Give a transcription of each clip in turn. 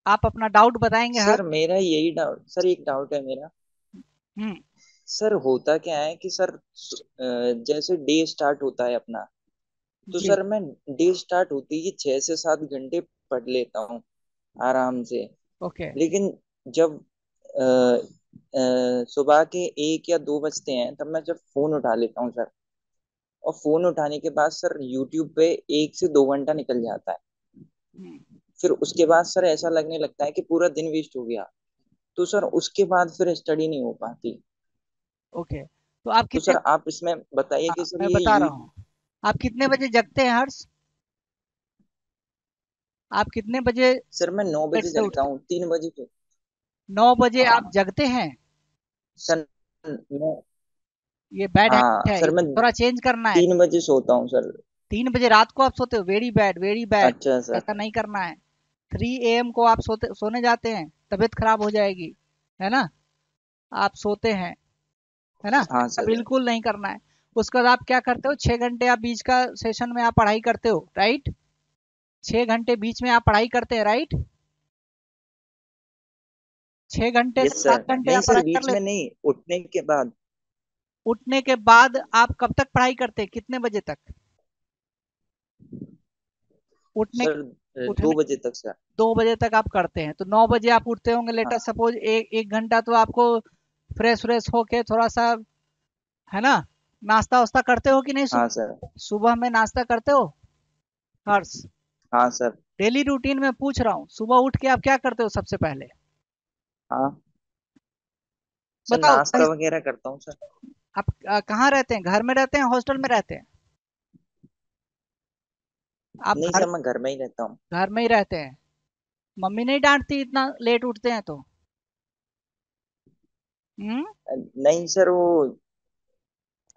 आप अपना डाउट बताएंगे हर। सर मेरा यही डाउट, सर एक डाउट है मेरा। हम्म। सर होता क्या है कि सर जैसे डे स्टार्ट होता है अपना, तो जी। सर मैं डे स्टार्ट होती ही 6 से 7 घंटे पढ़ लेता हूँ आराम से। ओके। लेकिन जब सुबह के 1 या 2 बजते हैं, तब मैं जब फोन उठा लेता हूँ सर, और फोन उठाने के बाद सर यूट्यूब पे 1 से 2 घंटा निकल जाता है। हम्म। फिर उसके बाद सर ऐसा लगने लगता है कि पूरा दिन वेस्ट हो गया। तो सर उसके बाद फिर स्टडी नहीं हो पाती। ओके, तो आप तो कितने। सर आप इसमें बताइए हाँ, कि सर मैं ये बता रहा यू हूँ। आप कितने बजे जगते हैं हर्ष? आप कितने बजे सर मैं नौ बेड बजे से जगता उठते हूँ, 3 बजे तो। हैं? 9 बजे आप हाँ जगते हैं? सर मैं ये बैड हैबिट हाँ है, सर मैं इसको थोड़ा चेंज करना है। 3 बजे सोता हूँ सर। 3 बजे रात को आप सोते हो? Very bad, very bad. अच्छा सर। ऐसा नहीं करना है। 3 AM को आप सोने जाते हैं, तबीयत खराब हो जाएगी, है ना? आप सोते हैं, है ना? हाँ ऐसा सर। बिल्कुल नहीं करना है। उसके बाद आप क्या करते हो, 6 घंटे आप बीच का सेशन में आप पढ़ाई करते हो, राइट? 6 घंटे बीच में आप पढ़ाई करते हैं, राइट? 6 घंटे से यस सात सर, घंटे नहीं आप सर पढ़ाई कर बीच में लेते नहीं, उठने के बाद। हैं। उठने के बाद आप कब तक पढ़ाई करते हैं, कितने बजे तक? उठने सर उठने 2 बजे तक सर। 2 बजे तक आप करते हैं, तो 9 बजे आप उठते होंगे। लेटर हाँ। सपोज एक एक घंटा तो आपको फ्रेश व्रेश होके थोड़ा सा, है ना, नाश्ता वास्ता करते हो कि नहीं हाँ सर। सुबह? सुबह में नाश्ता करते हो हर्ष? हाँ सर। डेली रूटीन में पूछ रहा हूँ, सुबह उठ के आप क्या करते हो सबसे पहले? हाँ सर, बताओ नाश्ता वगैरह करता हूँ सर। आप कहाँ रहते हैं, घर में रहते हैं, हॉस्टल में रहते हैं? आप नहीं घर सर, मैं घर में ही रहता हूँ। घर में ही रहते हैं। मम्मी नहीं डांटती इतना लेट उठते हैं तो? हम्म। नहीं सर, वो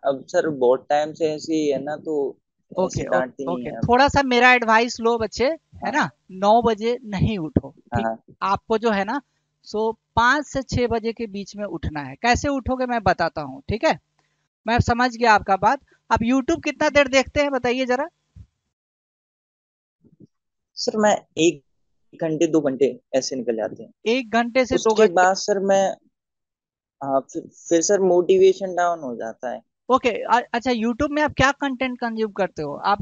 अब सर बहुत टाइम से ऐसी है ना, तो ओके ऐसी ओके डांटती नहीं ओके, है अब। थोड़ा सा मेरा एडवाइस लो बच्चे, है हाँ। ना? 9 बजे नहीं उठो, हाँ। ठीक? हाँ आपको जो है ना, सो 5 से 6 बजे के बीच में उठना है। कैसे उठोगे मैं बताता हूँ, ठीक है? मैं समझ गया आपका बात। आप यूट्यूब कितना देर देखते हैं बताइए जरा। सर, मैं 1 घंटे 2 घंटे ऐसे निकल जाते हैं। 1 घंटे से दो उसके घंटे बाद सर मैं, हाँ फिर सर मोटिवेशन डाउन हो जाता है। ओके। अच्छा, यूट्यूब में आप क्या कंटेंट कंज्यूम करते हो आप?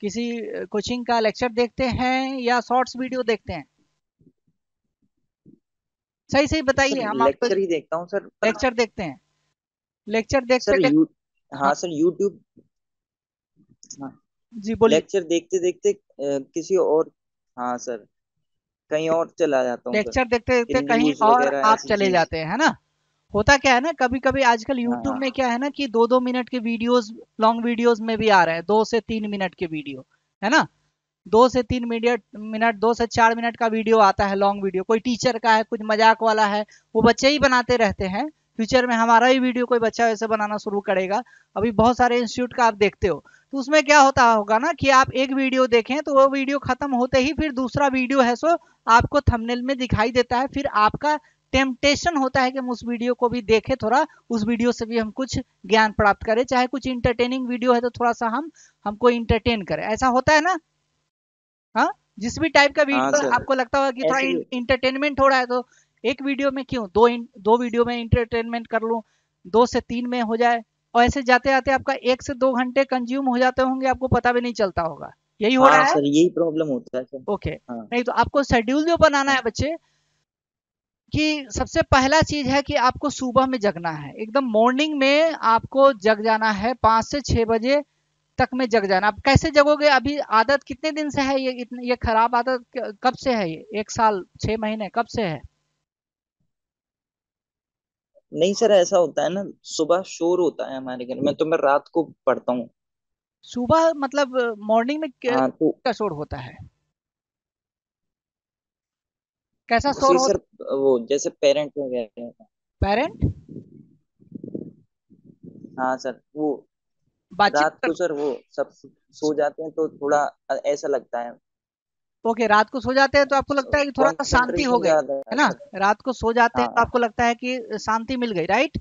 किसी कोचिंग का लेक्चर देखते हैं या शॉर्ट्स वीडियो देखते हैं? सही सही बताइए, सर हम आपको। लेक्चर ही देखता हूँ सर, पर लेक्चर देखते हैं? लेक्चर देखते सर देखते। हाँ। हाँ सर यूट्यूब। हाँ। जी बोलिए। लेक्चर देखते देखते किसी और, हाँ सर, कहीं और चला जाता हूँ सर। लेक्चर देखते देखते कहीं न्यूज और वगैरह आप ऐसी चले चीज। जाते हैं, है ना? होता क्या है ना, कभी कभी आजकल हाँ। यूट्यूब हाँ। में क्या है ना कि 2-2 मिनट के वीडियोस, लॉन्ग वीडियोस में भी आ रहे हैं, 2 से 3 मिनट के वीडियो, है ना? 2 से 3 मिनट 2 से 4 मिनट का वीडियो आता है, लॉन्ग वीडियो, कोई टीचर का है, कुछ मजाक वाला है, वो बच्चे ही बनाते रहते हैं। फ्यूचर में हमारा ही वीडियो कोई बच्चा वैसे बनाना शुरू करेगा। अभी बहुत सारे इंस्टीट्यूट का आप देखते हो, तो उसमें क्या होता होगा ना कि आप एक वीडियो देखें तो वो वीडियो खत्म होते ही फिर दूसरा वीडियो है, सो आपको थंबनेल में दिखाई देता है, फिर आपका टेम्पटेशन होता है कि हम उस वीडियो को भी देखें, थोड़ा उस वीडियो से भी हम कुछ ज्ञान प्राप्त करें, चाहे कुछ इंटरटेनिंग वीडियो है तो थोड़ा सा हम हमको इंटरटेन करें। ऐसा होता है ना? हाँ, जिस भी टाइप का हाँ वीडियो सर, आपको लगता होगा कि थोड़ा ऐसे ही। इंटरटेनमेंट हो रहा है, तो एक वीडियो में क्यों दो वीडियो में इंटरटेनमेंट कर लूं, 2 से 3 में हो जाए, और ऐसे जाते जाते आपका 1 से 2 घंटे कंज्यूम हो जाते होंगे, आपको पता भी नहीं चलता होगा। यही हो हाँ रहा है। सर, यही प्रॉब्लम होता है सर। ओके, हाँ। नहीं तो आपको शेड्यूल जो बनाना है हाँ बच्चे, कि सबसे पहला चीज है कि आपको सुबह में जगना है, एकदम मॉर्निंग में आपको जग जाना है, 5 से 6 बजे तक में जग जाना। आप कैसे जगोगे? अभी आदत कितने दिन से है ये, ये खराब आदत कब से है? ये 1 साल 6 महीने कब से है? नहीं सर, ऐसा होता है ना, सुबह शोर होता है हमारे घर में, तो मैं रात को पढ़ता हूँ। सुबह मतलब मॉर्निंग में हाँ तो का शोर होता है? कैसा शोर उसी होता सर, वो जैसे पेरेंट वगैरह हैं। पेरेंट हाँ सर, वो बातचीत रात कर। को सर वो सब सो जाते हैं, तो थोड़ा ऐसा लगता है। ओके, रात को सो जाते हैं तो आपको लगता है कि थोड़ा सा शांति हो कंसंट्रेशन गई, ज्यादा है है ना? सर। रात को सो जाते हैं तो हाँ। आपको लगता है कि शांति मिल गई, राइट?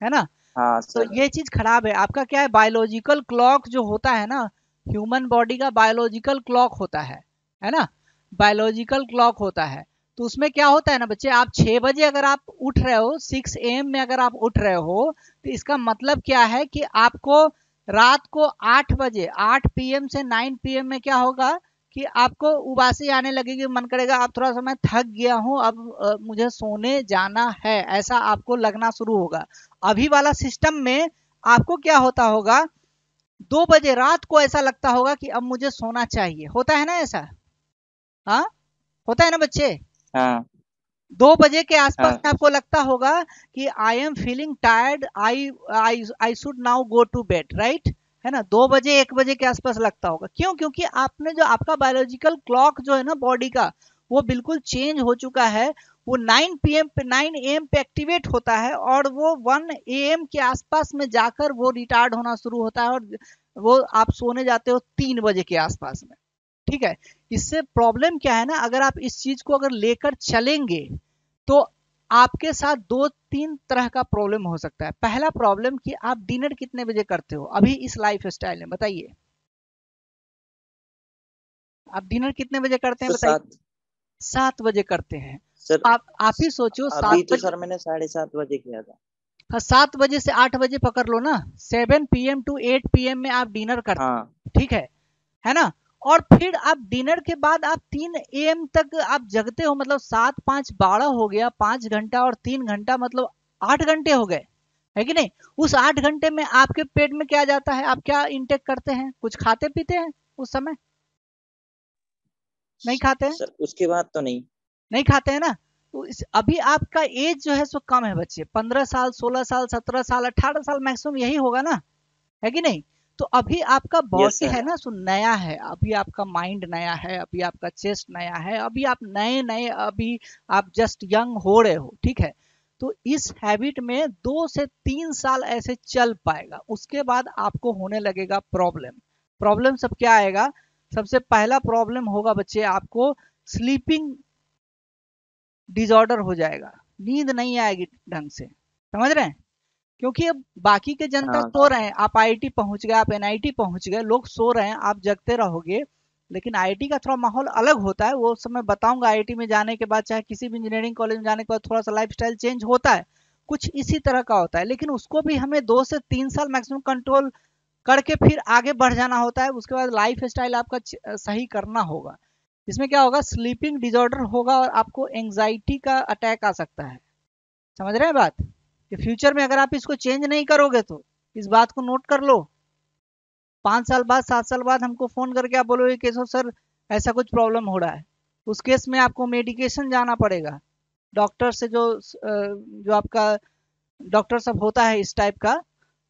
है ना? हाँ तो सर। ये चीज खराब है आपका। क्या है, बायोलॉजिकल क्लॉक जो होता है ना, ह्यूमन बॉडी का बायोलॉजिकल क्लॉक होता है ना? बायोलॉजिकल क्लॉक होता है। तो उसमें क्या होता है ना बच्चे, आप 6 बजे अगर आप उठ रहे हो, 6 AM में अगर आप उठ रहे हो, तो इसका मतलब क्या है कि आपको रात को 8 बजे, 8 PM से 9 PM में क्या होगा कि आपको उबासी आने लगेगी, मन करेगा आप थोड़ा सा मैं थक गया हूं, अब मुझे सोने जाना है, ऐसा आपको लगना शुरू होगा। अभी वाला सिस्टम में आपको क्या होता होगा, 2 बजे रात को ऐसा लगता होगा कि अब मुझे सोना चाहिए, होता है ना ऐसा? हाँ, होता है ना बच्चे? हाँ 2 बजे के आसपास हाँ में आपको लगता होगा कि I am feeling tired, I I I should now go to bed, right? है ना, 2 बजे 1 बजे के आसपास लगता होगा। क्यों? क्योंकि आपने जो आपका बायोलॉजिकल क्लॉक जो है ना बॉडी का, वो बिल्कुल चेंज हो चुका है। वो 9 PM पे, 9 AM पे एक्टिवेट होता है और वो 1 AM के आसपास में जाकर वो रिटार्ड होना शुरू होता है, और वो आप सोने जाते हो 3 बजे के आसपास में। ठीक है, इससे प्रॉब्लम क्या है ना, अगर आप इस चीज को अगर लेकर चलेंगे तो आपके साथ 2-3 तरह का प्रॉब्लम हो सकता है। पहला प्रॉब्लम कि आप डिनर कितने बजे करते हो अभी इस लाइफ स्टाइल में, बताइए? आप डिनर कितने बजे करते हैं सर बताइए? 7। 7 बजे करते हैं। सर आप ही सोचो, सात अभी तो बजे सर मैंने 7:30 बजे किया था। हाँ, 7 बजे से 8 बजे पकड़ लो ना, 7 PM to 8 PM में आप डिनर करते हाँ हैं, ठीक है ना? और फिर आप डिनर के बाद आप 3 AM तक आप जगते हो, मतलब 7 5 12 हो गया, 5 घंटा और 3 घंटा, मतलब 8 घंटे हो गए, है कि नहीं? उस 8 घंटे में आपके पेट में क्या जाता है, आप क्या इंटेक करते हैं, कुछ खाते पीते हैं उस समय? नहीं खाते हैं? सर उसके बाद तो नहीं। नहीं खाते हैं ना? तो अभी आपका एज जो है सो कम है बच्चे, 15 साल, 16 साल, 17 साल, 18 साल मैक्सिमम यही होगा ना, है कि नहीं? तो अभी आपका यस बॉडी है सर। ना सो नया है, अभी आपका माइंड नया है, अभी आपका चेस्ट नया है, अभी आप नए नए, अभी आप जस्ट यंग हो रहे हो, ठीक है? तो इस हैबिट में 2 से 3 साल ऐसे चल पाएगा, उसके बाद आपको होने लगेगा प्रॉब्लम। प्रॉब्लम सब क्या आएगा? सबसे पहला प्रॉब्लम होगा बच्चे आपको स्लीपिंग डिसऑर्डर हो जाएगा, नींद नहीं आएगी ढंग से, समझ रहे हैं? क्योंकि अब बाकी के जनता हाँ सो रहे हैं, आप आईआईटी पहुंच गए, आप एनआईटी पहुंच गए, लोग सो रहे हैं, आप जगते रहोगे। लेकिन आईआईटी का थोड़ा माहौल अलग होता है, वो सब मैं बताऊंगा। आईआईटी में जाने के बाद, चाहे किसी भी इंजीनियरिंग कॉलेज में जाने के बाद, थोड़ा सा लाइफस्टाइल चेंज होता है, कुछ इसी तरह का होता है, लेकिन उसको भी हमें 2 से 3 साल मैक्सिमम कंट्रोल करके फिर आगे बढ़ जाना होता है। उसके बाद लाइफ स्टाइल आपका सही करना होगा। इसमें क्या होगा, स्लीपिंग डिसऑर्डर होगा और आपको एंजाइटी का अटैक आ सकता है। समझ रहे हैं बात? कि फ्यूचर में अगर आप इसको चेंज नहीं करोगे तो इस बात को नोट कर लो, 5 साल बाद, 7 साल बाद हमको फोन करके आप बोलोगे केशव सर ऐसा कुछ प्रॉब्लम हो रहा है। उस केस में आपको मेडिकेशन जाना पड़ेगा, डॉक्टर से, जो आपका डॉक्टर सब होता है इस टाइप का,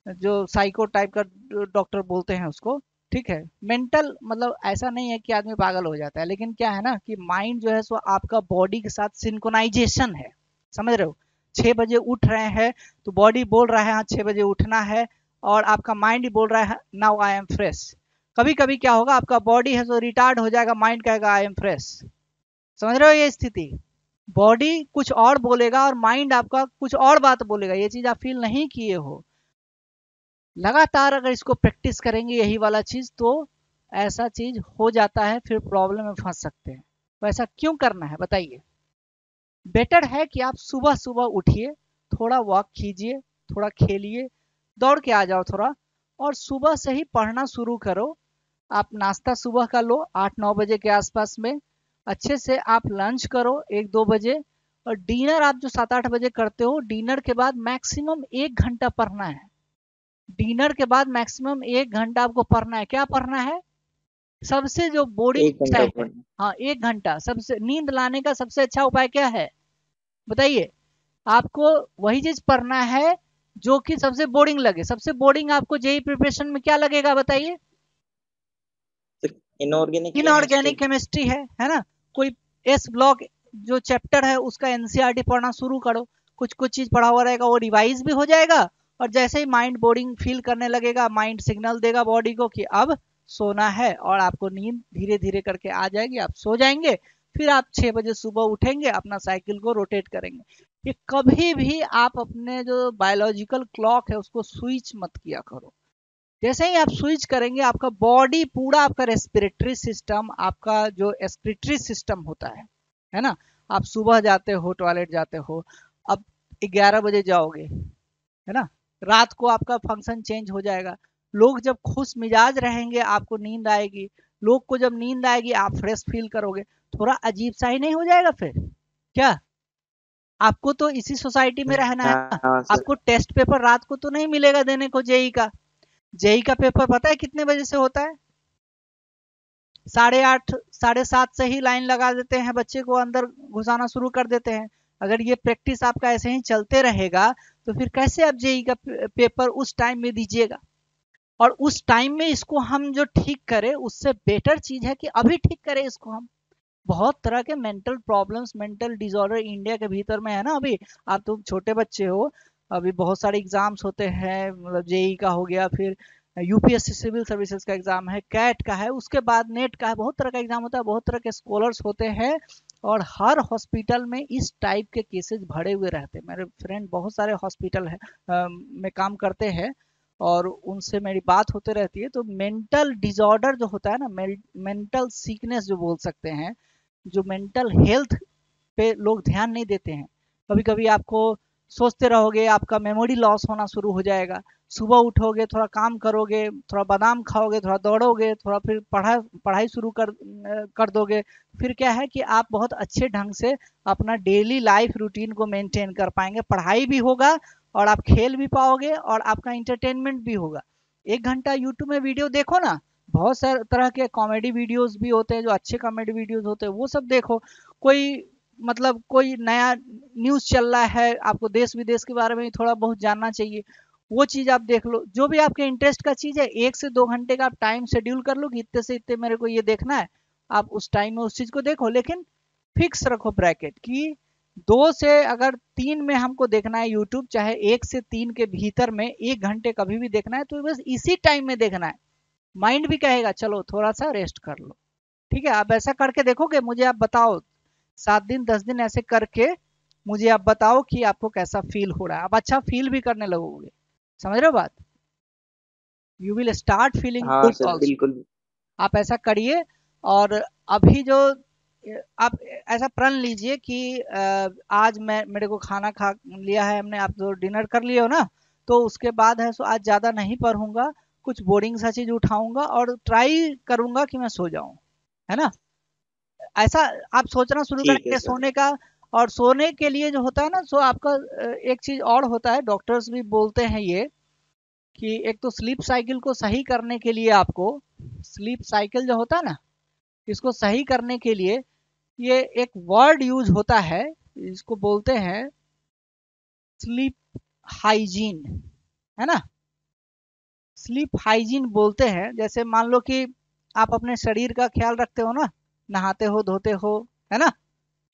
जो साइको टाइप का डॉक्टर बोलते हैं उसको, ठीक है? मेंटल मतलब ऐसा नहीं है कि आदमी पागल हो जाता है, लेकिन क्या है ना कि माइंड जो है सो आपका बॉडी के साथ सिंक्रोनाइजेशन है, समझ रहे हो? 6 बजे उठ रहे हैं तो बॉडी बोल रहा है हाँ 6 बजे उठना है, और आपका माइंड ही बोल रहा है नाउ आई एम फ्रेश। कभी कभी क्या होगा, आपका बॉडी है सो रिटार्ड हो जाएगा, माइंड कहेगा आई एम फ्रेश। समझ रहे हो ये स्थिति? बॉडी कुछ और बोलेगा और माइंड आपका कुछ और बात बोलेगा, ये चीज आप फील नहीं किए हो। लगातार अगर इसको प्रैक्टिस करेंगे यही वाला चीज, तो ऐसा चीज हो जाता है, फिर प्रॉब्लम में फंस सकते हैं। तो ऐसा क्यों करना है बताइए? बेटर है कि आप सुबह सुबह उठिए, थोड़ा वॉक कीजिए, थोड़ा खेलिए, दौड़ के आ जाओ थोड़ा, और सुबह से ही पढ़ना शुरू करो। आप नाश्ता सुबह का लो 8-9 बजे के आसपास में, अच्छे से आप लंच करो 1-2 बजे, और डिनर आप जो 7-8 बजे करते हो, डिनर के बाद मैक्सिमम 1 घंटा पढ़ना है। डिनर के बाद मैक्सिमम 1 घंटा आपको पढ़ना है। क्या पढ़ना है? सबसे जो बोरिंग 1 घंटा विषय है, पढ़ना। हाँ 1 घंटा, सबसे नींद लाने का सबसे अच्छा उपाय क्या है बताइए? आपको वही चीज पढ़ना है जो कि सबसे बोरिंग लगे। सबसे बोरिंग आपको जेई प्रिपरेशन में क्या लगेगा बताइए? Inorganic chemistry. इनऑर्गेनिक केमिस्ट्री है ना? कोई एस ब्लॉक जो चैप्टर है उसका एनसीईआरटी पढ़ना शुरू करो। कुछ कुछ चीज पढ़ा हुआ रहेगा, वो रिवाइज भी हो जाएगा, और जैसे ही माइंड बोरिंग फील करने लगेगा, माइंड सिग्नल देगा बॉडी को कि अब सोना है, और आपको नींद धीरे धीरे करके आ जाएगी, आप सो जाएंगे। फिर आप 6 बजे सुबह उठेंगे, अपना साइकिल को रोटेट करेंगे। ये कभी भी आप अपने जो बायोलॉजिकल क्लॉक है उसको स्विच मत किया करो। जैसे ही आप स्विच करेंगे, आपका बॉडी पूरा, आपका रेस्पिरेटरी सिस्टम, आपका जो एक्सक्रीटरी सिस्टम होता है ना, आप सुबह जाते हो टॉयलेट जाते हो, अब 11 बजे जाओगे, है ना, रात को आपका फंक्शन चेंज हो जाएगा। लोग जब खुश मिजाज रहेंगे आपको नींद आएगी, लोग को जब नींद आएगी आप फ्रेश फील करोगे, थोड़ा अजीब सा ही नहीं हो जाएगा फिर? क्या आपको तो इसी सोसाइटी में रहना है ना? हाँ सर। आपको टेस्ट पेपर रात को तो नहीं मिलेगा देने को जेई का। जेई का पेपर पता है कितने बजे से होता है? 8:30 7:30 से ही लाइन लगा देते हैं, बच्चे को अंदर घुसाना शुरू कर देते हैं। अगर ये प्रैक्टिस आपका ऐसे ही चलते रहेगा तो फिर कैसे आप जेई का पेपर उस टाइम में दीजिएगा? और उस टाइम में इसको हम जो ठीक करें, उससे बेटर चीज है कि अभी ठीक करें इसको हम। बहुत तरह के mental problems, mental disorder India के भीतर में है ना अभी। आप तो छोटे बच्चे हो, अभी बहुत सारे एग्जाम्स होते हैं, मतलब जेई का हो गया, फिर यूपीएससी सिविल सर्विसेज का एग्जाम है, कैट का है, उसके बाद नेट का है, बहुत तरह का एग्जाम होता है, बहुत तरह के स्कॉलर्स होते हैं। और हर हॉस्पिटल में इस टाइप के केसेस भरे हुए रहते हैं। मेरे फ्रेंड बहुत सारे हॉस्पिटल है में काम करते हैं, और उनसे मेरी बात होते रहती है। तो मेंटल डिसऑर्डर जो होता है ना, मेंटल सीकनेस जो बोल सकते हैं, जो मेंटल हेल्थ पे लोग ध्यान नहीं देते हैं। कभी कभी आपको सोचते रहोगे, आपका मेमोरी लॉस होना शुरू हो जाएगा। सुबह उठोगे, थोड़ा काम करोगे, थोड़ा बादाम खाओगे, थोड़ा दौड़ोगे, थोड़ा फिर पढ़ाई शुरू कर दोगे, फिर क्या है कि आप बहुत अच्छे ढंग से अपना डेली लाइफ रूटीन को मेंटेन कर पाएंगे, पढ़ाई भी होगा और आप खेल भी पाओगे और आपका इंटरटेनमेंट भी होगा। 1 घंटा यूट्यूब में वीडियो देखो ना, बहुत सारे तरह के कॉमेडी वीडियोस भी होते हैं, जो अच्छे कॉमेडी वीडियोस होते हैं वो सब देखो। कोई मतलब कोई नया न्यूज़ चल रहा है, आपको देश विदेश के बारे में थोड़ा बहुत जानना चाहिए, वो चीज़ आप देख लो। जो भी आपके इंटरेस्ट का चीज़ है, 1 से 2 घंटे का आप टाइम शेड्यूल कर लो कि इतने से इतने मेरे को ये देखना है, आप उस टाइम में उस चीज़ को देखो। लेकिन फिक्स रखो ब्रैकेट कि 2 से अगर 3 में हमको देखना है यूट्यूब, चाहे 1 से 3 के भीतर में 1 घंटे कभी भी देखना है, तो बस इसी टाइम में देखना है। माइंड भी कहेगा चलो थोड़ा सा रेस्ट कर लो। ठीक है, आप ऐसा करके देखोगे, मुझे आप बताओ, 7 दिन 10 दिन ऐसे करके मुझे आप बताओ कि आपको कैसा फील हो रहा है। आप अच्छा फील भी करने लगोगे, समझ रहे हो बात? यू विल स्टार्ट फीलिंग हाँ गुड सर ऑल्सो। बिल्कुल। आप ऐसा करिए। और अभी जो आप ऐसा प्रण लीजिए कि आज मैं मेरे को खाना खा लिया है हमने, आप जो डिनर कर लिए हो ना, तो उसके बाद है सो आज ज़्यादा नहीं पढ़ूंगा, कुछ बोरिंग सा चीज़ उठाऊंगा और ट्राई करूंगा कि मैं सो जाऊं, है ना? ऐसा आप सोचना शुरू ठीक है करेंगे सर। सोने का। और सोने के लिए जो होता है ना, सो आपका एक चीज़ और होता है, डॉक्टर्स भी बोलते हैं ये, कि एक तो स्लीप साइकिल को सही करने के लिए आपको, स्लीप साइकिल जो होता है ना, इसको सही करने के लिए ये एक वर्ड यूज होता है, इसको बोलते हैं स्लीप हाइजीन, है ना? स्लीप हाइजीन बोलते हैं। जैसे मान लो कि आप अपने शरीर का ख्याल रखते हो ना, नहाते हो धोते हो, है ना,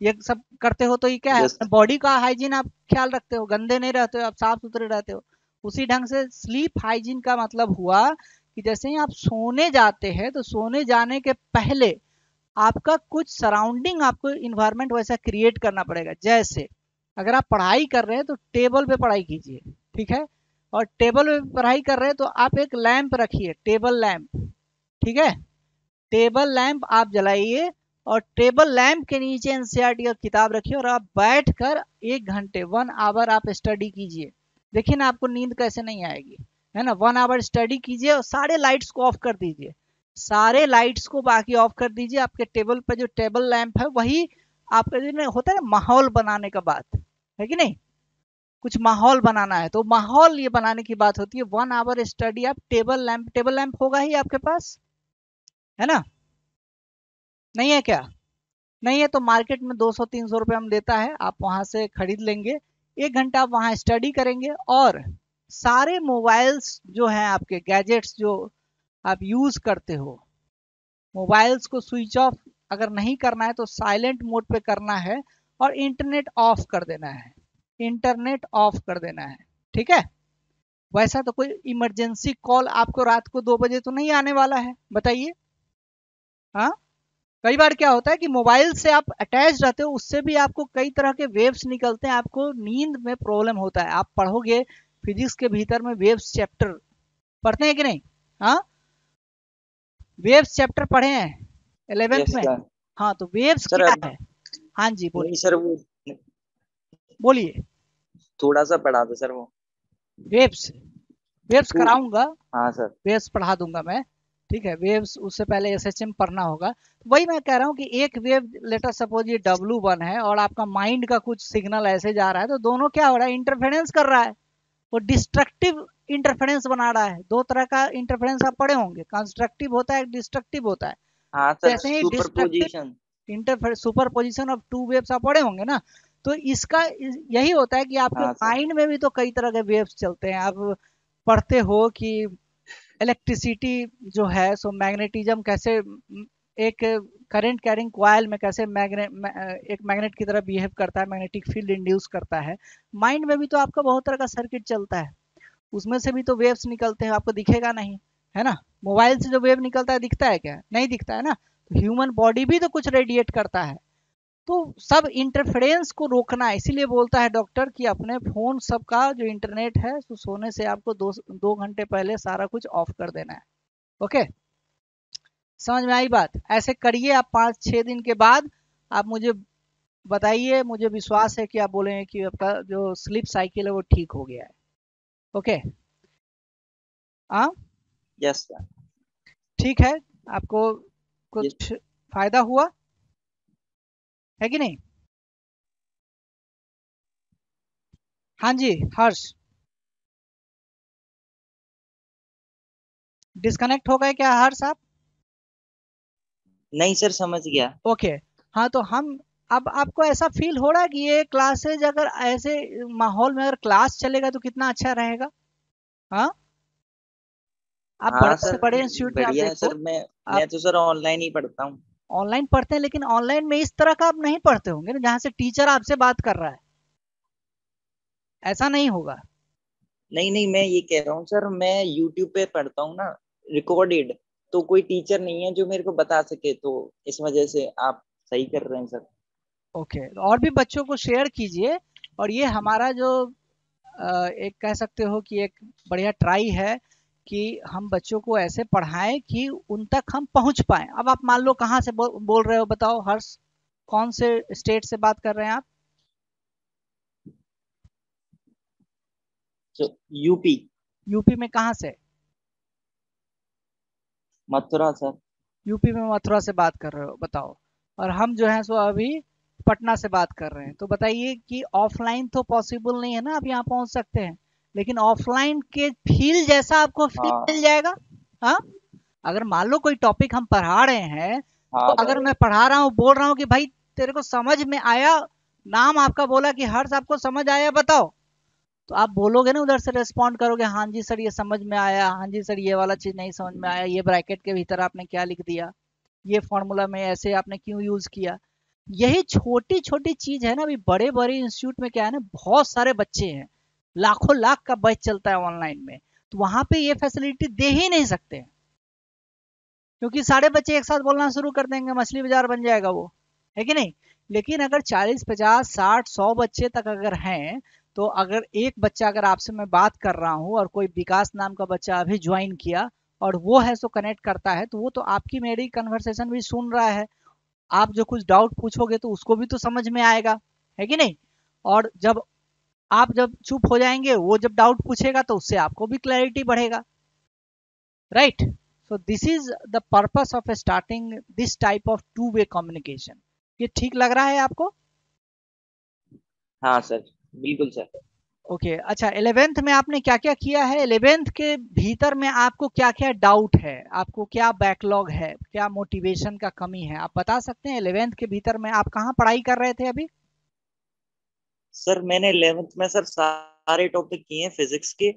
ये सब करते हो, तो ये क्या है, यस। अपने बॉडी का हाइजीन आप ख्याल रखते हो, गंदे नहीं रहते हो, आप साफ सुथरे रहते हो। उसी ढंग से स्लीप हाइजीन का मतलब हुआ कि जैसे ही आप सोने जाते हैं, तो सोने जाने के पहले आपका कुछ सराउंडिंग, आपको इन्वायरमेंट वैसा क्रिएट करना पड़ेगा। जैसे अगर आप पढ़ाई कर रहे हैं तो टेबल पे पढ़ाई कीजिए, ठीक है? और टेबल पे पढ़ाई कर रहे हैं तो आप एक लैंप रखिए, टेबल लैंप, ठीक है? टेबल लैंप आप जलाइए, और टेबल लैंप के नीचे एनसीईआरटी का किताब रखिए, और आप बैठ कर 1 घंटे 1 आवर आप स्टडी कीजिए। देखिए ना आपको नींद कैसे नहीं आएगी, है ना? 1 आवर स्टडी कीजिए और सारे लाइट्स को ऑफ कर दीजिए, सारे लाइट्स को बाकी ऑफ कर दीजिए। आपके टेबल पे जो टेबल लैंप है वही आपका जो ना होता है ना, माहौल बनाने का बात है कि नहीं, कुछ माहौल बनाना है, तो माहौल ये बनाने की बात होती है। 1 आवर स्टडी आप टेबल लैंप होगा ही आपके पास, है ना? नहीं है क्या? नहीं है तो मार्केट में 200-300 रुपये हम देता है, आप वहां से खरीद लेंगे। 1 घंटा आप वहां स्टडी करेंगे, और सारे मोबाइल्स जो हैं आपके गैजेट्स जो आप यूज करते हो, मोबाइल्स को स्विच ऑफ अगर नहीं करना है तो साइलेंट मोड पे करना है, और इंटरनेट ऑफ कर देना है, इंटरनेट ऑफ कर देना है, ठीक है? वैसा तो कोई इमरजेंसी कॉल आपको रात को 2 बजे तो नहीं आने वाला है, बताइए। हाँ, कई बार क्या होता है कि मोबाइल से आप अटैच रहते हो, उससे भी आपको कई तरह के वेव्स निकलते हैं, आपको नींद में प्रॉब्लम होता है। आप पढ़ोगे फिजिक्स के भीतर में वेव्स चैप्टर पढ़ते हैं कि नहीं? हाँ, वेव्स चैप्टर पढ़े हैं 11th यस में? सर। हाँ, तो वेव्स सर क्या अब है? हाँ जी नहीं बोलिए। सर, वो बोलिए। थोड़ा सा पढ़ा दो सर वो। वेव्स, वेव्स तो कराऊंगा, हाँ सर। वेव्स पढ़ा दूंगा मैं। ठीक है, वेव्स उससे पहले एसएचएम पढ़ना होगा। वही मैं कह रहा हूँ कि एक वेव लेटर सपोज ये W1 है और आपका माइंड का कुछ सिग्नल ऐसे जा रहा है, तो दोनों क्या हो रहा है, इंटरफेरेंस कर रहा है। वो डिस्ट्रक्टिव इंटरफेरेंस बना रहा है। दो तरह का इंटरफेरेंस आप पढ़े होंगे, कंस्ट्रक्टिव होता है, डिस्ट्रक्टिव होता है। हाँ सर, जैसे ही super destructive position. Interference, superposition of two waves आप पढ़े होंगे ना। तो इसका यही होता है कि आपके हाँ सर। माइंड में भी तो कई तरह के वेव्स चलते हैं। आप पढ़ते हो कि इलेक्ट्रिसिटी जो है सो मैग्नेटिज्म कैसे एक करंट कैरिंग कॉइल में कैसे एक मैग्नेट की तरह बिहेव करता है, मैग्नेटिक फील्ड इंड्यूस करता है। माइंड में भी तो आपका बहुत तरह का सर्किट चलता है, उसमें से भी तो वेव्स निकलते हैं, आपको दिखेगा नहीं, है ना। मोबाइल से जो वेव निकलता है दिखता है क्या, नहीं दिखता है ना। तो ह्यूमन बॉडी भी तो कुछ रेडिएट करता है। तो सब इंटरफेरेंस को रोकना है, इसीलिए बोलता है डॉक्टर कि अपने फोन सबका जो इंटरनेट है तो सोने से आपको 2 घंटे पहले सारा कुछ ऑफ कर देना है। ओके, समझ में आई बात। ऐसे करिए आप 5-6 दिन के बाद आप मुझे बताइए, मुझे विश्वास है कि आप बोलेंगे कि आपका जो स्लीप साइकिल है वो ठीक हो गया है। ओके। हाँ, यस सर। ठीक है। आपको यस। कुछ फायदा हुआ है कि नहीं? हाँ जी हर्ष, डिस्कनेक्ट हो गए क्या हर्ष आप? नहीं सर, समझ गया। ओके। हाँ तो हम, अब आपको ऐसा फील हो रहा है कि ये क्लासेज अगर ऐसे माहौल में अगर क्लास चलेगा तो कितना अच्छा रहेगा। हाँ, आप हाँ बड़े से सर, बड़े इंस्टीट्यूट में आप बढ़िया है देखो। सर। मैं आप मैं तो सर ऑनलाइन ही पढ़ता हूँ। ऑनलाइन पढ़ते हैं, लेकिन ऑनलाइन में इस तरह का आप नहीं पढ़ते होंगे ना, जहाँ से टीचर आपसे बात कर रहा है। ऐसा नहीं होगा। नहीं नहीं, मैं ये कह रहा हूँ सर, मैं यूट्यूब पे पढ़ता हूँ ना, रिकॉर्डेड। तो कोई टीचर नहीं है जो मेरे को बता सके, तो इस वजह से आप सही कर रहे हैं सर। ओके, तो और भी बच्चों को शेयर कीजिए। और ये हमारा जो एक कह सकते हो कि एक बढ़िया ट्राई है कि हम बच्चों को ऐसे पढ़ाएं कि उन तक हम पहुंच पाए। अब आप मान लो कहाँ से बोल रहे हो, बताओ हर्ष, कौन से स्टेट से बात कर रहे हैं आप? तो यूपी। यूपी में कहाँ से? मथुरा सर। यूपी में मथुरा से बात कर रहे हो, बताओ। और हम जो है सो अभी पटना से बात कर रहे हैं। तो बताइए कि ऑफलाइन तो पॉसिबल नहीं है ना, आप यहाँ पहुंच सकते हैं, लेकिन ऑफलाइन के फील जैसा आपको फील हाँ। मिल जाएगा। हाँ, अगर मान लो कोई टॉपिक हम पढ़ा रहे हैं, तो हाँ अगर सर। मैं पढ़ा रहा हूँ, बोल रहा हूँ कि भाई तेरे को समझ में आया, नाम आपका बोला कि हर्ष आपको समझ आया बताओ, तो आप बोलोगे ना, उधर से रिस्पॉन्ड करोगे, हाँ जी सर ये समझ में आया, हाँ जी सर ये वाला चीज नहीं समझ में आया, ये ब्रैकेट के भीतर आपने क्या लिख दिया, ये फॉर्मूला में ऐसे आपने क्यों यूज किया। यही छोटी छोटी चीज है ना। अभी बड़े बड़े इंस्टीट्यूट में क्या है ना, बहुत सारे बच्चे हैं, लाखों लाख का बैच चलता है ऑनलाइन में, तो वहां पे ये फैसिलिटी दे ही नहीं सकते, क्योंकि सारे बच्चे एक साथ बोलना शुरू कर देंगे, मछली बाजार बन जाएगा वो, है कि नहीं। लेकिन अगर 40, 50, 60, 100 बच्चे तक अगर हैं, तो अगर एक बच्चा, अगर आपसे मैं बात कर रहा हूँ और कोई विकास नाम का बच्चा अभी ज्वाइन किया और वो है सो कनेक्ट करता है, तो वो तो आपकी मेरी कन्वर्सेशन भी सुन रहा है। आप जो कुछ डाउट पूछोगे तो उसको भी तो समझ में आएगा, है कि नहीं। और जब आप जब चुप हो जाएंगे, वो जब डाउट पूछेगा तो उससे आपको भी क्लैरिटी बढ़ेगा, right. So this is the purpose of starting this type of two-way communication. ये ठीक लग रहा है आपको? हाँ सर, बिल्कुल सर। ओके अच्छा, 11th में आपने क्या क्या किया है, 11th के भीतर में आपको क्या क्या डाउट है, आपको क्या बैकलॉग है, क्या मोटिवेशन का कमी है, आप बता सकते हैं? 11th के भीतर में आप कहाँ पढ़ाई कर रहे थे अभी? सर मैंने 11th में सर सारे टॉपिक किए हैं फिजिक्स के।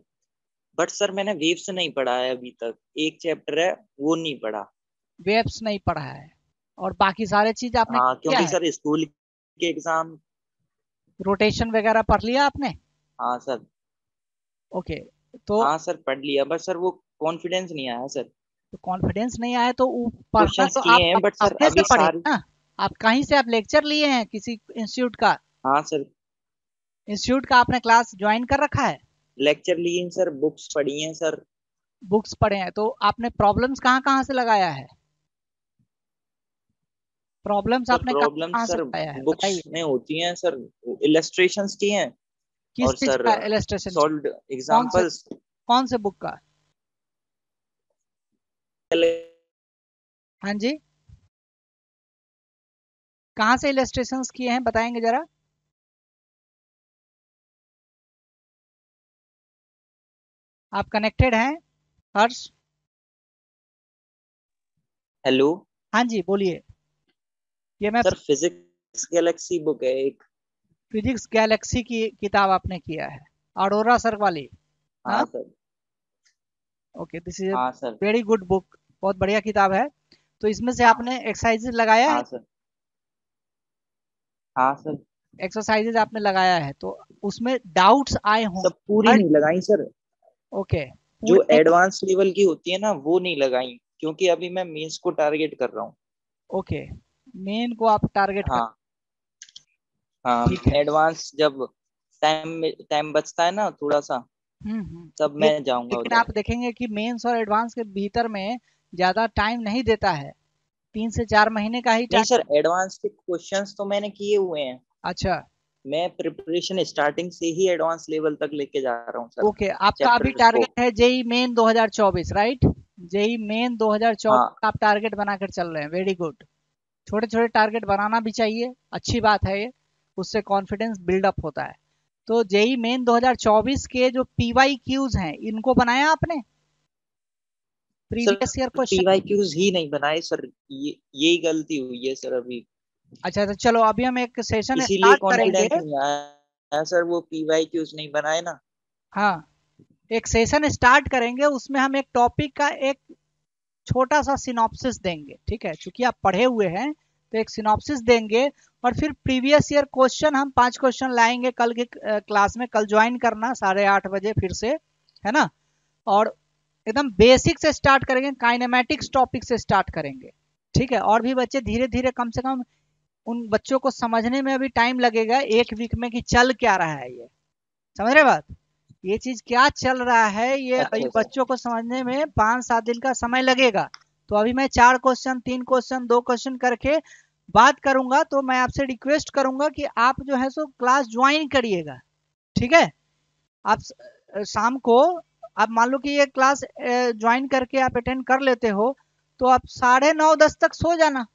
बट सर मैंने वेव्स नहीं पढ़ा है अभी तक। एक चैप्टर है, वो नहीं पढ़ा। वेब्स नहीं पढ़ा है, और बाकी सारे चीज आपने हाँ, किया क्योंकि है? सर स्कूल के एग्जाम। रोटेशन वगैरह पढ़ लिया आपने? हाँ सर। ओके। तो हाँ सर, पढ़ लिया, बट सर वो कॉन्फिडेंस नहीं आया सर। कॉन्फिडेंस नहीं आया तो पढ़ना क्वेश्चंस तो किए आप हैं बट सर अपने से अभी सारी। पढ़ेंगे ना। आप कहीं से आप लेक्चर लिए हैं किसी इंस्टीट्यूट का? हाँ सर, इंस्टीट्यूट का आपने क्लास ज्वाइन कर रखा है? लेक्चर लिए हैं सर, बुक्स पढ़ी हैं सर। बुक्स पढ़े हैं, तो आपने प्रॉब्लम्स कहाँ कहाँ से लगाया है? प्रॉब्लम्स सर आपने प्रॉब्लम कहाँ से सर बताया है, बुक्स बताइए। में होती हैं सर, इलस्ट्रेशंस की हैं। किस और चीज सर का इलस्ट्रेशन? सॉल्व्ड कौन से एग्जांपल्स। कौन से बुक का? हाँ जी, कहाँ से इलस्ट्रेशंस किए हैं बताएंगे जरा। आप कनेक्टेड हैं हर्ष? हेलो। हाँ जी बोलिए। ये मैं सर फिजिक्स गैलेक्सी बुक है एक। फिजिक्स गैलेक्सी की किताब आपने किया है, अरोरा सर वाली? हाँ, हाँ सर। ओके, दिस इज हाँ सर। वेरी गुड बुक, बहुत बढ़िया किताब है। तो इसमें से हाँ। आपने एक्सरसाइजेज लगाया है? हाँ सर। हाँ सर। एक्सरसाइजेज आपने लगाया है तो उसमें डाउट्स आए हों? सब पूरी हर, नहीं लगाई सर। ओके, जो पूरी नहीं। एडवांस लेवल की होती है ना वो नहीं लगाई, क्योंकि अभी मैं मेंस को टारगेट कर रहा हूँ। ओके, मेन को आप टारगेट कर, हाँ। हाँ। ठीक है। एडवांस जब टाइम बचता है ना थोड़ा सा, तब मैं जाऊंगा लेकिन उधर। आप देखेंगे कि मेंस और एडवांस के भीतर में ज्यादा टाइम नहीं देता है, 3 से 4 महीने का ही नहीं टाइम। सर, एडवांस के क्वेश्चंस तो मैंने किए हुए हैं। अच्छा, मैं प्रिपरेशन स्टार्टिंग से ही एडवांस लेवल तक लेके जा रहा हूँ सर, ओके, आपका अभी चैप्टर्स को। टारगेट है JEE Main 2024, right? JEE Main 2024 हाँ। का आप टारगेट बनाकर चल रहे हैं, वेरी गुड। छोटे छोटे टारगेट बनाना भी चाहिए, अच्छी बात है ये, उससे कॉन्फिडेंस बिल्डअप होता है। तो जेई मेन 2024 के जो पीवाई क्यूज हैं इनको बनाया आपने, sir previous year question? PYQs ही नहीं बनाए सर, ये यही गलती हुई है सर अभी। अच्छा, तो चलो अभी हम एक सेशन इसीलिए स्टार्ट करेंगे। कॉन्फिडेंस नहीं आया सर, वो पीवाईक्यूज नहीं बनाए ना। हाँ, एक सेशन स्टार्ट करेंगे, उसमें हम एक टॉपिक का एक छोटा सा सिनॉप्सिस देंगे, ठीक है, क्योंकि आप पढ़े हुए हैं तो एक सिनॉप्सिस देंगे। और फिर प्रीवियस ईयर क्वेश्चन हम 5 क्वेश्चन लाएंगे कल के क्लास में, कल ज्वाइन करना 8:30 बजे फिर से, है ना? और एकदम बेसिक से स्टार्ट करेंगे, काइनेमेटिक्स टॉपिक से स्टार्ट करेंगे, ठीक है? और भी बच्चे धीरे धीरे, कम से कम उन बच्चों को समझने में अभी टाइम लगेगा 1 वीक में कि चल क्या रहा है ये, समझ रहे बात? ये चीज क्या चल रहा है ये अभी अच्छा सर। बच्चों को समझने में 5-7 दिन का समय लगेगा। तो अभी मैं 4 क्वेश्चन, 3 क्वेश्चन, 2 क्वेश्चन करके बात करूंगा, तो मैं आपसे रिक्वेस्ट करूंगा कि आप जो है सो क्लास ज्वाइन करिएगा, ठीक है? आप शाम को, आप मान लो कि ये क्लास ज्वाइन करके आप अटेंड कर लेते हो, तो आप 9:30 10 तक सो जाना,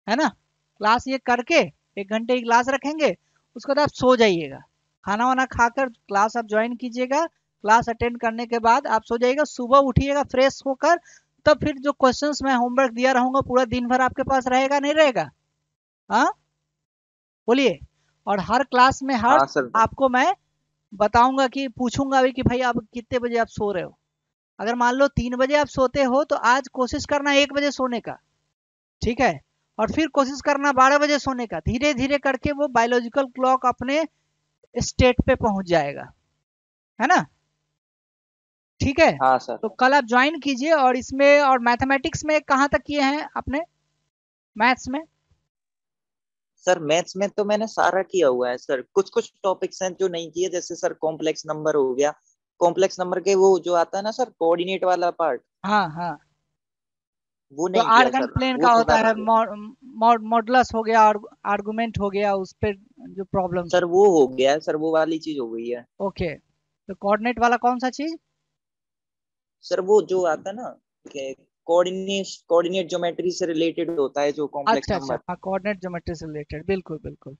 है ना? क्लास ये करके 1 घंटे की क्लास रखेंगे, उसके बाद आप सो जाइएगा, खाना वाना खाकर क्लास आप ज्वाइन कीजिएगा। क्लास अटेंड करने के बाद आप सो जाइएगा, सुबह उठिएगा फ्रेश होकर, तब फिर जो क्वेश्चंस मैं होमवर्क दिया रहूंगा पूरा दिन भर आपके पास रहेगा नहीं रहेगा? हाँ, बोलिए। और हर क्लास में हर हाँ सर। आपको मैं बताऊंगा कि पूछूंगा भी कि भाई आप कितने बजे आप सो रहे हो। अगर मान लो 3 बजे आप सोते हो तो आज कोशिश करना 1 बजे सोने का, ठीक है? और फिर कोशिश करना 12 बजे सोने का, धीरे धीरे करके वो बायोलॉजिकल क्लॉक अपने स्टेट पे पहुंच जाएगा, है ना? ठीक है। हाँ सर। तो कल आप ज्वाइन कीजिए, और इसमें और मैथमेटिक्स में कहाँ तक किए हैं आपने, मैथ्स में? सर मैथ्स में तो मैंने सारा किया हुआ है सर, कुछ कुछ टॉपिक्स हैं जो नहीं किए, जैसे सर कॉम्प्लेक्स नंबर हो गया। कॉम्प्लेक्स नंबर के वो जो आता है ना सर, कोऑर्डिनेट वाला पार्ट, हाँ हाँ, वो जो नहीं किया आर्गन सर, प्लेन वो का होता थोड़ा है, रह गया। मॉडुलस हो गया और आर्गुमेंट हो गया, उस पे जो प्रॉब्लम्स सर वो हो गया है सर, वो वाली चीज हो गई है। हो, ओके। तो कोऑर्डिनेट वाला कौन सा चीज? सर वो जो आता है ना, कोऑर्डिनेट ज्योमेट्री से रिलेटेड होता है जो कॉम्प्लेक्स अच्छा अच्छा, नंबर। हाँ, कोऑर्डिनेट ज्योमेट्री से रिलेटेड, बिल्कुल बिल्कुल।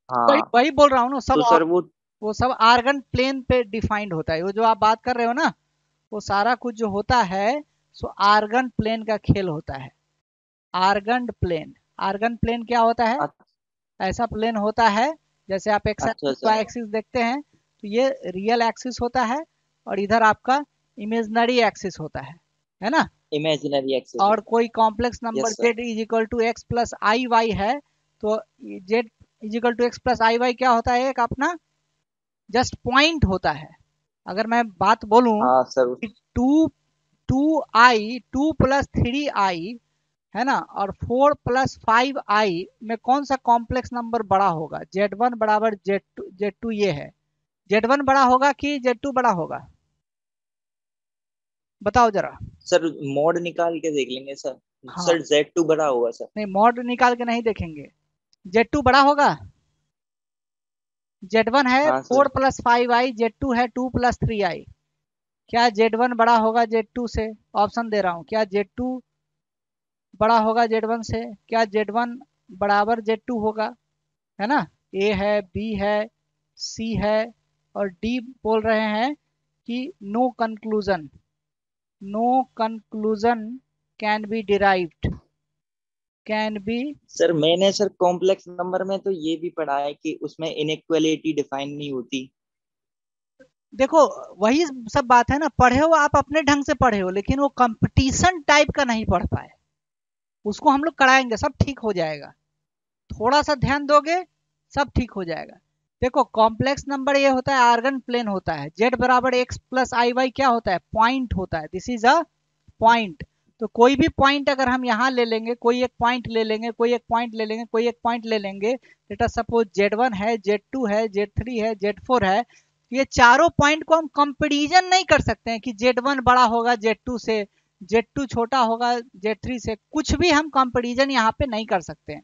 वही हाँ। वही बोल रहा हूँ ना, सब तो सर वो। वो सब आर्गन प्लेन पे डिफाइंड होता है, वो जो आप बात कर रहे हो ना, वो सारा कुछ जो होता है सो आर्गन प्लेन का खेल होता है। आर्गन प्लेन, आर्गन प्लेन क्या होता है? अच्छा। ऐसा प्लेन होता है, जैसे आप एक्स अच्छा एक्सिस सर। वाई एक्सिस देखते हैं, तो ये रियल एक्सिस होता है, और इधर आपका इमेजनरी एक्सिस होता है ना? इमेजिनरी एक्सेस और होता है। कोई complex number yes sir. z is equal to x plus i y है, तो z is equal to x plus i y क्या होता है? एक अपना जस्ट पॉइंट होता है। अगर मैं बात बोलूं हाँ सर। कि टू टू आई, 2 + 3i, है ना, और 4 + 5i में कौन सा कॉम्प्लेक्स नंबर बड़ा होगा? z1 बराबर z2, z2 ये है, z1 बड़ा होगा कि z2 बड़ा होगा? बताओ जरा। सर मोड निकाल के देख लेंगे सर, हाँ सर Z2 बड़ा होगा सर। नहीं, मॉड निकाल के नहीं देखेंगे। Z2 बड़ा होगा। Z1 है हाँ सर। 4+5i, Z2 है 2+3i। क्या Z1 बड़ा होगा Z2 से? ऑप्शन दे रहा हूं, क्या Z2 बड़ा होगा Z1 से? क्या Z1 बराबर Z2 होगा? है ना। ए है, बी है, सी है और डी बोल रहे हैं कि no conclusion, no conclusion can be derived, can be. Sir मैंने सर कॉम्प्लेक्स नंबर में तो ये भी पढ़ा है कि उसमें इनइक्वालिटी डिफाइन नहीं होती। देखो वही सब बात है ना, पढ़े हो आप अपने ढंग से पढ़े हो, लेकिन वो कंपटीशन टाइप का नहीं पढ़ पाए। उसको हम लोग कराएंगे, सब ठीक हो जाएगा। थोड़ा सा ध्यान दोगे सब ठीक हो जाएगा। देखो कॉम्प्लेक्स नंबर ये होता है आर्गन प्लेन होता है। जेड बराबर एक्स प्लस आई वाई क्या होता है? पॉइंट होता है। This is a point. तो कोई भी पॉइंट अगर हम यहाँ ले लेंगे, कोई एक पॉइंट ले लेंगे, कोई एक पॉइंट ले लेंगे, कोई एक पॉइंट ले लेंगे, लेटा सपोज Z1 है, Z2 है, Z3 है, Z4 है, ये चारों पॉइंट को हम कंपेरिजन नहीं कर सकते हैं कि Z1 बड़ा होगा Z2 से, Z2 छोटा होगा Z3 से, कुछ भी हम कंपेरिजन यहाँ पे नहीं कर सकते हैं।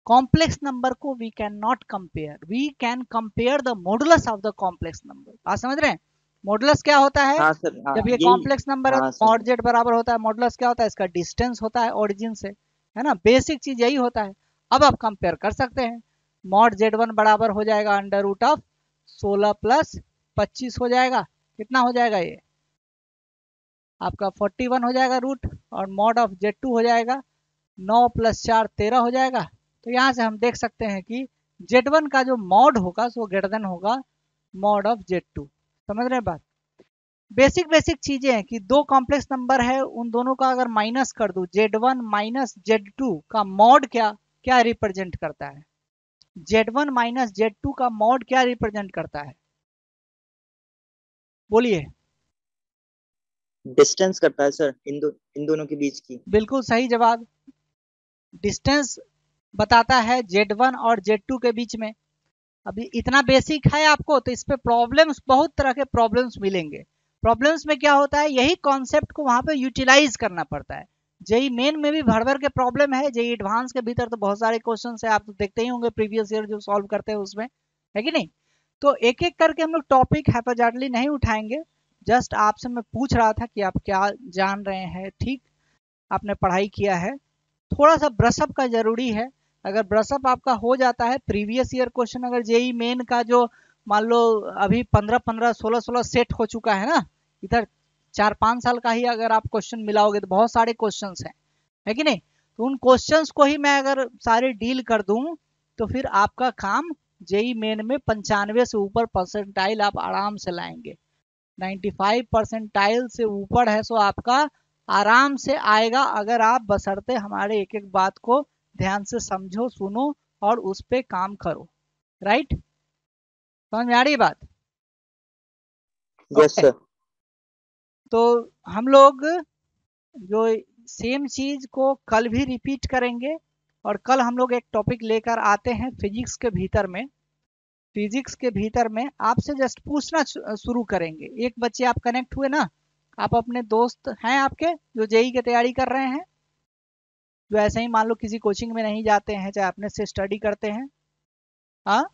कॉम्प्लेक्स नंबर को we can not compare, we can compare the modulus of the complex number. आप समझ रहे हैं? मॉडुलस क्या होता है? हाँ सर, हाँ जब ये यही। कॉम्प्लेक्स नंबर है हाँ तो सर। मॉड जेड बराबर होता है। मॉडुलस क्या होता है? इसका डिस्टेंस होता है ओरिजिन से, है ना। बेसिक चीज यही होता है। अब आप कंपेयर कर सकते हैं। मॉड Z1 बराबर हो जाएगा अंडर रूट ऑफ 16+25 हो जाएगा। कितना हो जाएगा ये? आपका 41 हो जाएगा रूट। और मॉड ऑफ Z2 हो जाएगा 9+4 13 हो जाएगा। तो यहाँ से हम देख सकते हैं कि Z1 का जो मॉड होगा वो ग्रेटर देन होगा मॉड ऑफ Z2। समझ रहे हैं बात? बेसिक बेसिक चीजें हैं कि दो कॉम्प्लेक्स नंबर है, उन दोनों का अगर माइनस कर दूं, Z1 माइनस Z2 का मॉड क्या क्या रिप्रेजेंट करता है? Z1 माइनस Z2 का मॉड क्या रिप्रेजेंट करता है? बोलिए। डिस्टेंस करता है सर इन दोनों के बीच की। बिल्कुल सही जवाब। डिस्टेंस बताता है Z1 और Z2 के बीच में। अभी इतना बेसिक है आपको, तो इस पे प्रॉब्लम्स, बहुत तरह के प्रॉब्लम्स मिलेंगे। प्रॉब्लम्स में क्या होता है, यही कॉन्सेप्ट को वहां पे यूटिलाइज करना पड़ता है। जेई मेन में भी भर भर के प्रॉब्लम है, जेई एडवांस के भीतर तो बहुत सारे क्वेश्चन है, आप तो देखते ही होंगे प्रीवियस ईयर जो सॉल्व करते हैं उसमें, है कि नहीं। तो एक एक करके हम लोग टॉपिक हैपोजार्डली नहीं उठाएंगे। जस्ट आपसे मैं पूछ रहा था कि आप क्या जान रहे हैं, ठीक आपने पढ़ाई किया है। थोड़ा सा ब्रशअप का जरूरी है। अगर ब्रशअप आपका हो जाता है, प्रीवियस ईयर क्वेश्चन अगर जेई मेन का जो मान लो अभी 15-15 16-16 सेट हो चुका है ना, इधर 4-5 साल का ही अगर आप क्वेश्चन मिलाओगे तो बहुत सारे क्वेश्चंस हैं, है कि नहीं। तो उन क्वेश्चंस को ही मैं अगर सारे डील कर दूं तो फिर आपका काम जेई मेन में 95 से ऊपर परसेंटाइल आप आराम से लाएंगे। 95 परसेंटाइल से ऊपर है सो आपका आराम से आएगा, अगर आप बशर्ते हमारे एक एक बात को ध्यान से समझो, सुनो और उस पे काम करो। राइट? समझ में आ रही है बात? Yes okay. सर। तो हम लोग जो सेम चीज को कल भी रिपीट करेंगे, और कल हम लोग एक टॉपिक लेकर आते हैं फिजिक्स के भीतर में। फिजिक्स के भीतर में आपसे जस्ट पूछना शुरू करेंगे। एक बच्चे आप कनेक्ट हुए ना, आप अपने दोस्त हैं आपके जो जेई की तैयारी कर रहे हैं, जो ऐसे ही मान लो किसी कोचिंग में नहीं जाते हैं, चाहे अपने से स्टडी करते हैं, हाँ,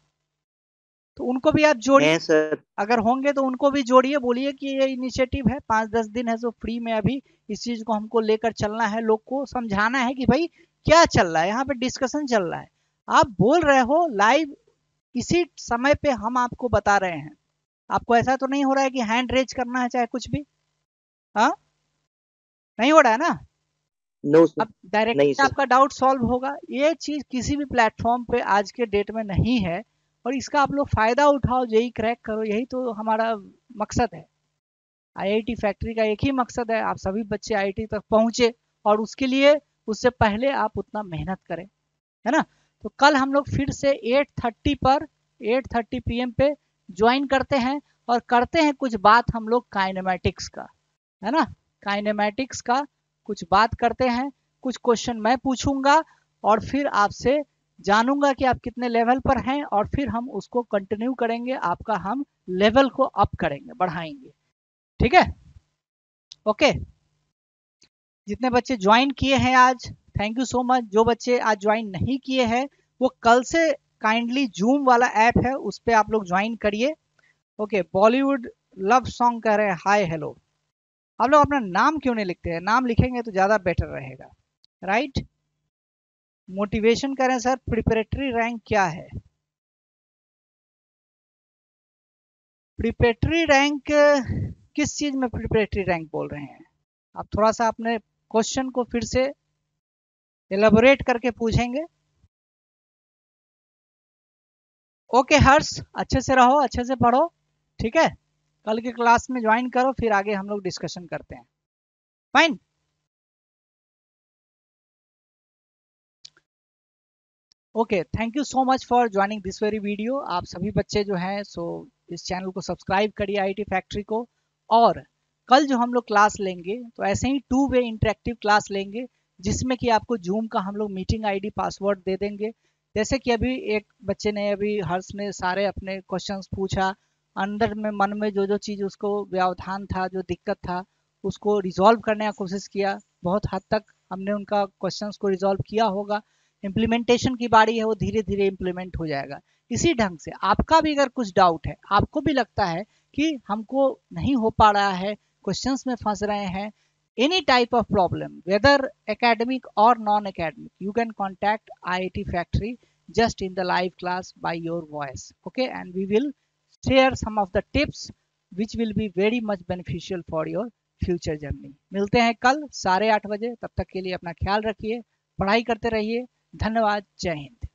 तो उनको भी आप जोड़िए। हैं सर। अगर होंगे तो उनको भी जोड़िए, बोलिए कि ये इनिशिएटिव है, 5-10 दिन है जो फ्री में अभी इस चीज को हमको लेकर चलना है, लोग को समझाना है कि भाई क्या चल रहा है यहाँ पे, डिस्कशन चल रहा है। आप बोल रहे हो लाइव, इसी समय पे हम आपको बता रहे हैं। आपको ऐसा तो नहीं हो रहा है कि हैंड रेज करना है चाहे कुछ भी? हाँ, नहीं हो रहा है ना। No sir. अब नहीं डायरेक्टली सर। आपका डाउट सॉल्व होगा। ये चीज किसी भी प्लेटफॉर्म पे आज के डेट में नहीं है, और इसका आप लोग फायदा उठाओ, यही क्रैक करो, यही तो हमारा मकसद है। आईआईटी फैक्ट्री का एक ही मकसद है, आप सभी बच्चे आईआईटी तक पहुंचे, और उसके लिए उससे पहले आप उतना मेहनत करें, है ना। तो कल हम लोग फिर से 8:30 पर 8:30 PM पे ज्वाइन करते हैं, और करते हैं कुछ बात हम लोग काइनेमेटिक्स का, है ना। काइनेमेटिक्स का कुछ बात करते हैं, कुछ क्वेश्चन मैं पूछूंगा, और फिर आपसे जानूंगा कि आप कितने लेवल पर हैं, और फिर हम उसको कंटिन्यू करेंगे, आपका हम लेवल को अप करेंगे, बढ़ाएंगे। ठीक है? ओके। जितने बच्चे ज्वाइन किए हैं आज, थैंक यू सो मच। जो बच्चे आज ज्वाइन नहीं किए हैं वो कल से काइंडली जूम वाला ऐप है उस पर आप लोग ज्वाइन करिए। ओके, बॉलीवुड लव सॉन्ग कह रहे हैं हाय हेलो। आप लोग अपना नाम क्यों नहीं लिखते हैं? नाम लिखेंगे तो ज़्यादा बेटर रहेगा, राइट। मोटिवेशन करें सर, प्रिपरेटरी रैंक क्या है? प्रिपरेटरी रैंक किस चीज में प्रिपरेटरी रैंक बोल रहे हैं आप? थोड़ा सा अपने क्वेश्चन को फिर से एलेबोरेट करके पूछेंगे। ओके हर्ष, अच्छे से रहो, अच्छे से पढ़ो, ठीक है। कल के क्लास में ज्वाइन करो, फिर आगे हम लोग डिस्कशन करते हैं। Fine. Okay, thank you so much for joining this very video. आप सभी बच्चे जो हैं सो इस चैनल को सब्सक्राइब करिए आईटी फैक्ट्री को। और कल जो हम लोग क्लास लेंगे तो ऐसे ही 2 वे इंटरेक्टिव क्लास लेंगे जिसमें कि आपको जूम का हम लोग मीटिंग आईडी पासवर्ड दे देंगे। जैसे कि अभी एक बच्चे ने, अभी हर्ष ने सारे अपने क्वेश्चंस पूछा, अंदर में मन में जो जो चीज़ उसको व्यवधान था, जो दिक्कत था, उसको रिजॉल्व करने का कोशिश किया। बहुत हद तक हमने उनका क्वेश्चंस को रिजॉल्व किया होगा। इम्प्लीमेंटेशन की बारी है, वो धीरे धीरे इम्प्लीमेंट हो जाएगा। इसी ढंग से आपका भी अगर कुछ डाउट है, आपको भी लगता है कि हमको नहीं हो पा रहा है, क्वेश्चंस में फंस रहे हैं, any type of problem whether academic or non academic, you can contact IIT Factory just in the live class by your voice, okay, and we will share some of the tips which will be very much beneficial for your future journey। मिलते हैं कल 8:30 बजे, तब तक के लिए अपना ख्याल रखिए, पढ़ाई करते रहिए। धन्यवाद, जय हिंद।